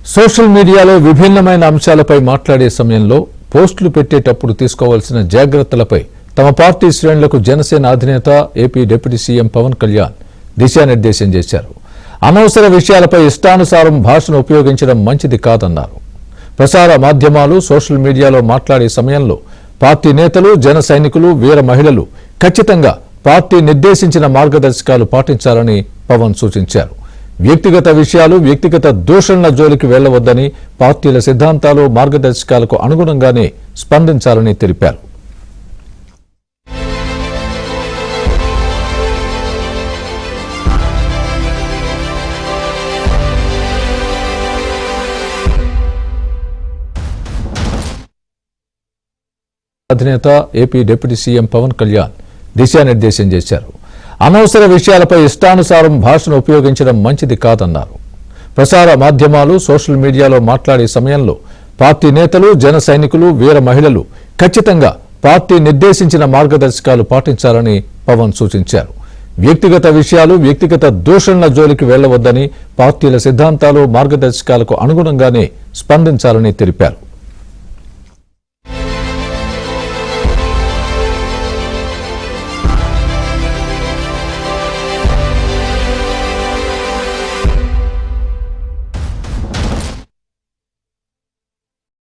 Social మీడియాలో విభిన్నమైన అంశాలపై మాట్లాడే సమయంలో పోస్టులు పెట్టేటప్పుడు తీసుకోవాల్సిన జాగ్రత్తలపై తమ పార్టీ శ్రేణులకు జనసేన అధినేత AP deputy CM Pawan Kalyan దిశానిర్దేశం చేశారు. అనవసర విషయాలపై ఇష్టానుసారం భాషను ఉపయోగించడం మంచిది కాదన్నారు. ప్రసార మాధ్యమాలు సోషల్ మీడియాలో మాట్లాడే సమయంలో పార్టీ నేతలు, జన సైనికులు, వీర మహిళలు ఖచ్చితంగా పార్టీ నిర్దేశించిన మార్గదర్శకాలు పాటించాలని పవన్ సూచించారు. వ్యక్తిగత విషయాలు, వ్యక్తిగత దూషణల జోలికి వెళ్లవద్దని, పార్టీల సిద్ధాంతాలు, మార్గదర్శకాలకు అనుగుణంగానే స్పందించాలని తెలిపారు. అధినేత AP deputy CM Pawan Kalyan దిశానిర్దేశం చేశారు. అనవసర విషయాలపై ఇష్టానుసారం భాషను ఉపయోగించడం మంచిది కాదన్నారు. ప్రసార మాధ్యమాలు సోషల్ మీడియాలో మాట్లాడే సమయంలో పార్టీ నేతలు, జన సైనికులు, వీర మహిళలు ఖచ్చితంగా పార్టీ నిర్దేశించిన మార్గదర్శకాలు పాటించాలని పవన్ సూచించారు. వ్యక్తిగత విషయాలు, వ్యక్తిగత దూషణల జోలికి వెళ్లవద్దని, పార్టీల సిద్ధాంతాలు, మార్గదర్శకాలకు అనుగుణంగానే స్పందించాలని తెలిపారు.